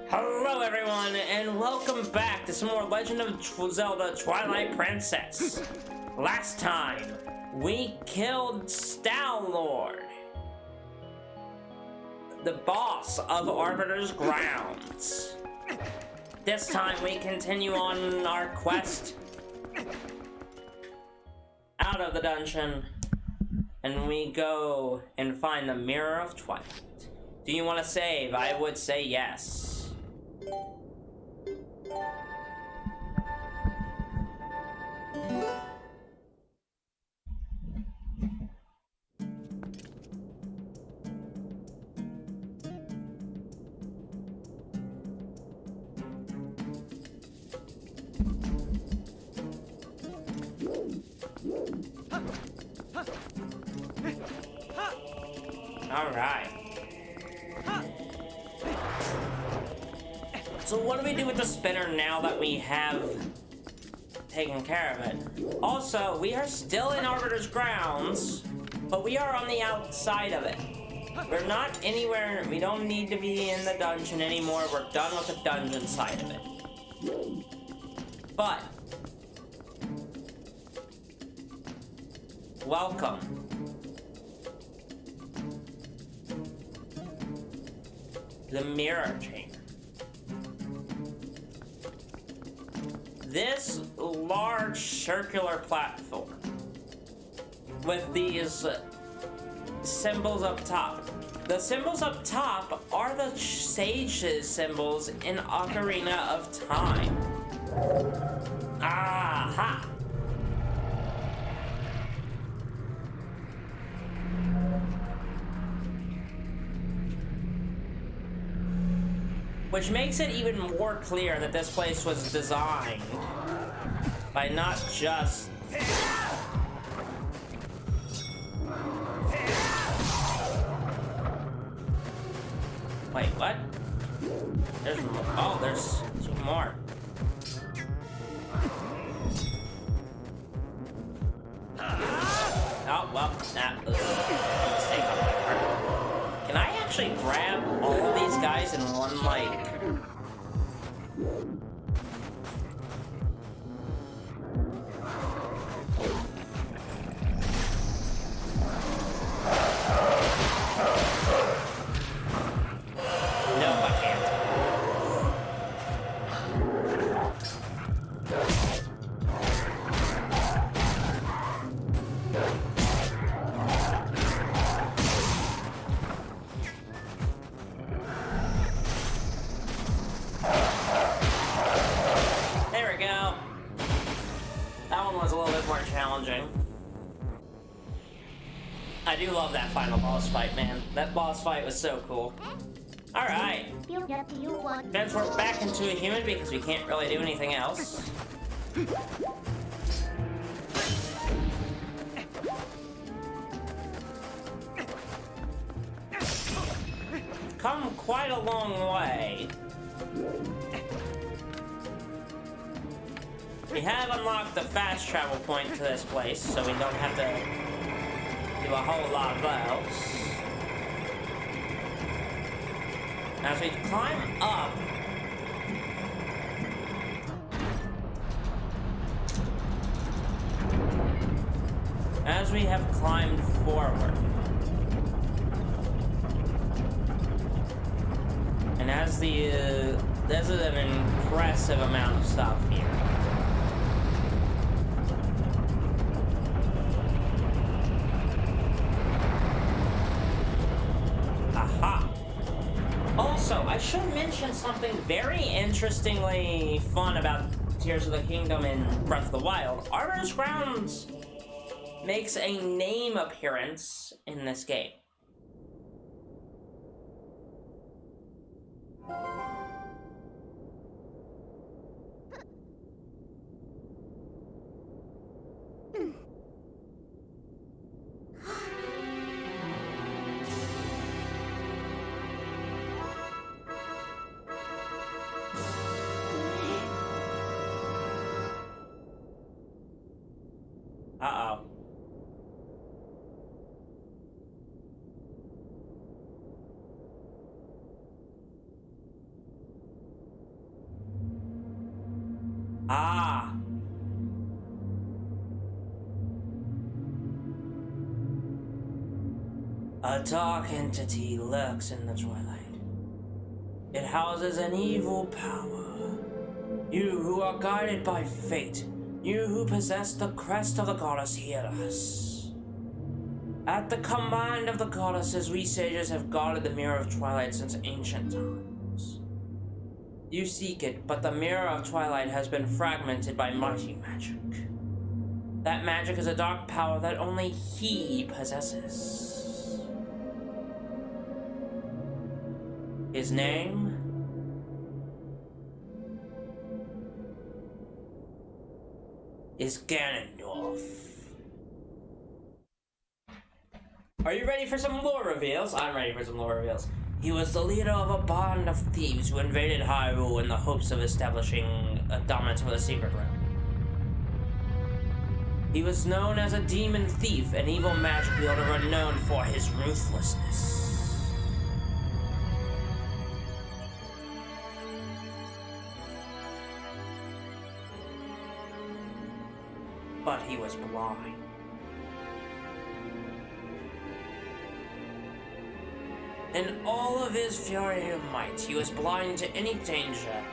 Hello everyone, and welcome back to some more Legend of Zelda Twilight Princess. Last time, we killed Stalord, the boss of Arbiter's Grounds. This time we continue on our quest out of the dungeon, and we go and find the Mirror of Twilight. Do you want to save? I would say yes. All right. So what do we do with the spinner now that we have taken care of it? Also, we are still in Arbiter's Grounds, but we are on the outside of it. We're not anywhere, we don't need to be in the dungeon anymore. We're done with the dungeon side of it. But, welcome. The Mirror Chamber. This large circular platform with these symbols up top. The symbols up top are the sage's symbols in Ocarina of Time. Aha! Which makes it even more clear that this place was designed by not just... Wait, what? There's more. Oh, there's two more. Oh, well, that was a mistake on my part. Can I actually grab all of these guys in one, like... No, I can't. There we go. That one was a little bit more challenging. I do love that final boss fight, man. That boss fight was so cool. Alright. Guess we're back into a human because we can't really do anything else. Come quite a long way. We have unlocked the fast travel point to this place, so we don't have to do a whole lot of those. As we climb up, as we have climbed forward, and as there's an impressive amount of stuff here. Also, I should mention something very interestingly fun about Tears of the Kingdom in Breath of the Wild. Arbiter's Grounds makes a name appearance in this game. Uh-oh. Ah. A dark entity lurks in the twilight. It houses an evil power. You who are guided by fate, you who possess the crest of the goddess, hear us. At the command of the goddesses, we sages have guarded the Mirror of Twilight since ancient times. You seek it, but the Mirror of Twilight has been fragmented by mighty magic. That magic is a dark power that only he possesses. His name? Is Ganondorf. Are you ready for some lore reveals? I'm ready for some lore reveals. He was the leader of a band of thieves who invaded Hyrule in the hopes of establishing a dominance over the secret realm. He was known as a demon thief, an evil magic wielder renowned for his ruthlessness. But he was blind. In all of his fury and might, he was blind to any danger.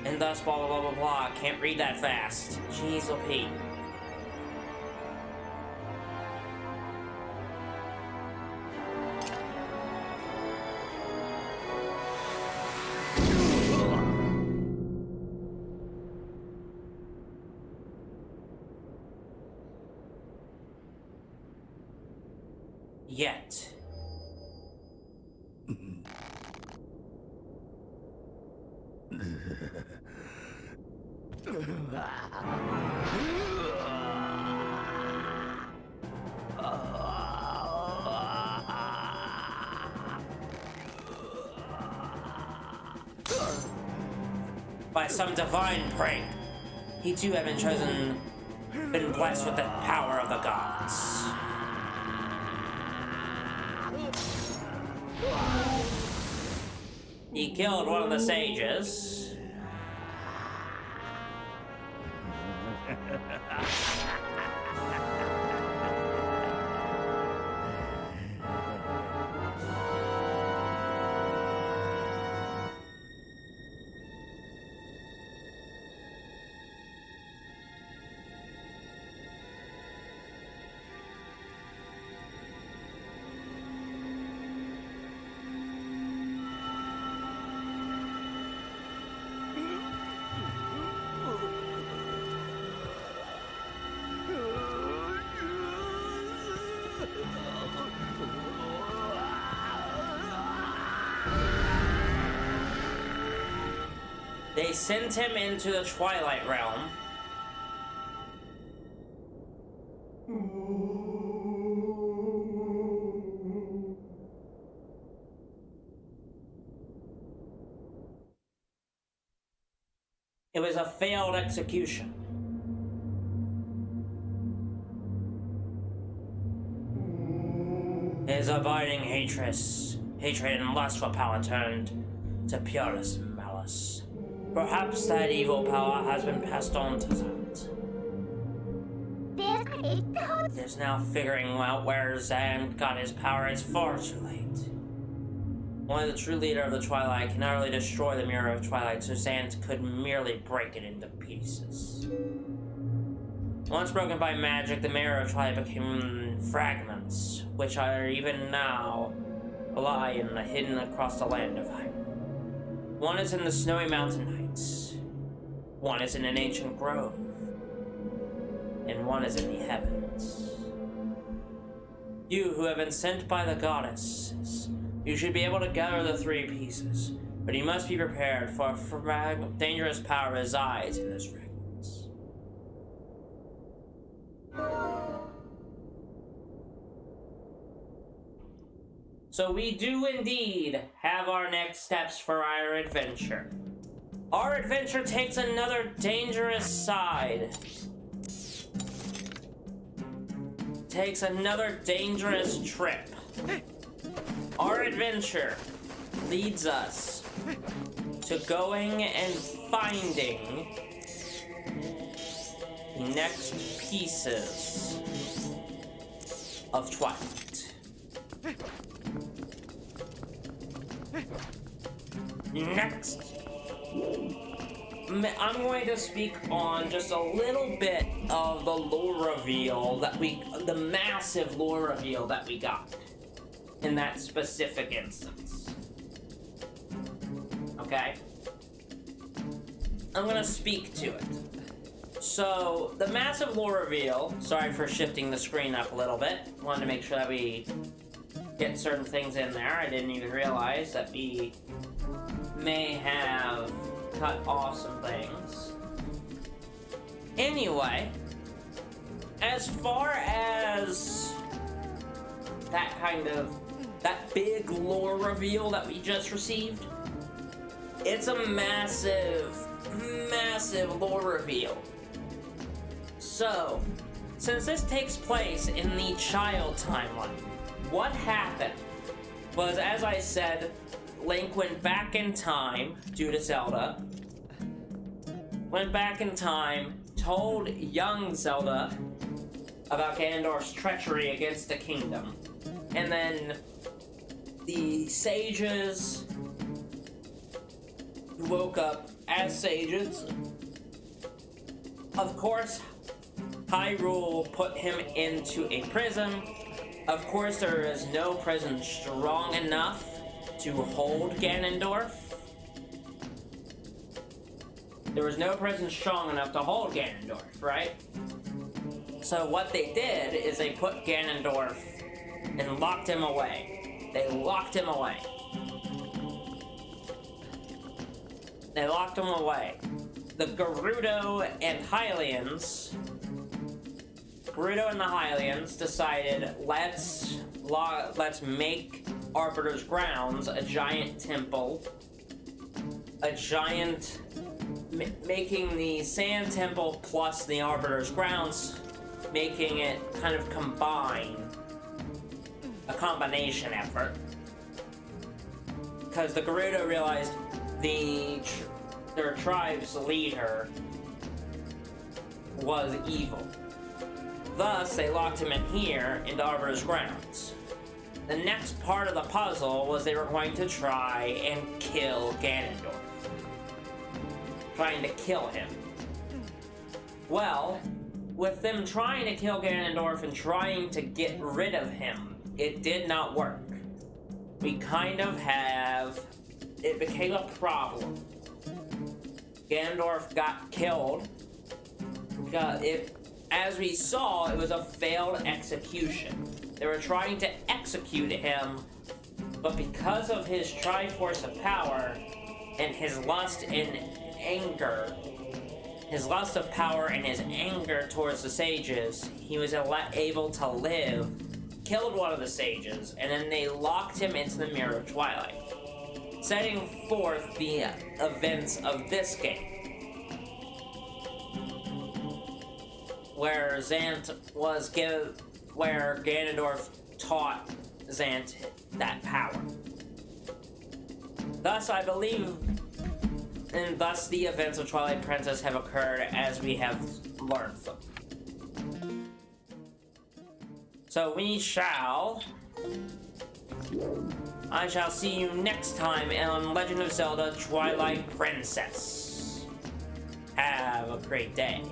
And thus blah blah blah blah blah. Can't read that fast. Jeez oh Pete. Yet. By some divine prank, he too had been blessed with the power of the gods. He killed one of the sages. They sent him into the Twilight Realm. It was a failed execution. His abiding hatred and lust for power turned to purest malice. Perhaps that evil power has been passed on to Zand. There's now figuring out where Zand got his power. It's far too late. Only the true leader of the Twilight can utterly destroy the Mirror of Twilight, so Zand could merely break it into pieces. Once broken by magic, the Mirror of Twilight became fragments, which are even now lie hidden across the land of Hyrule. One is in the snowy mountain heights, one is in an ancient grove, and one is in the heavens. You who have been sent by the goddesses, you should be able to gather the three pieces, but you must be prepared, for dangerous power resides in those fragments. So we do indeed have our next steps for our adventure. Our adventure takes another dangerous side. Takes another dangerous trip. Our adventure leads us to going and finding next pieces of Twilight. Next, I'm going to speak on just a little bit of the lore reveal the massive lore reveal that we got in that specific instance. Okay? I'm gonna speak to it. So, the massive lore reveal, sorry for shifting the screen up a little bit, wanted to make sure that we get certain things in there. I didn't even realize that we may have cut off some things. Anyway, as far as that big lore reveal that we just received, it's a massive lore reveal. So, since this takes place in the child timeline, what happened was, as I said, Link went back in time due to Zelda. Went back in time, told young Zelda about Ganondorf's treachery against the kingdom. And then the sages who woke up as sages. Of course, Hyrule put him into a prison. Of course, there is no prison strong enough to hold Ganondorf. There was no prison strong enough to hold Ganondorf, right? So what they did is they put Ganondorf and locked him away. They locked him away. They locked him away. The Gerudo and the Hylians decided, let's make Arbiter's Grounds a giant temple. Making the Sand Temple plus the Arbiter's Grounds, making it kind of a combination effort. Because the Gerudo realized their tribe's leader was evil. Thus, they locked him in here into Arbiter's Grounds. The next part of the puzzle was they were going to try and kill Ganondorf. Trying to kill him. Well, with them trying to kill Ganondorf and trying to get rid of him, it did not work. It became a problem. Ganondorf got killed. As we saw, it was a failed execution. They were trying to execute him, but because of his Triforce of Power and his lust of power and his anger towards the sages, he was able to live, killed one of the sages, and then they locked him into the Mirror of Twilight, setting forth the events of this game, where Ganondorf taught Zant that power. Thus, I believe, and thus the events of Twilight Princess have occurred as we have learned them. So I shall see you next time on Legend of Zelda Twilight Princess. Have a great day.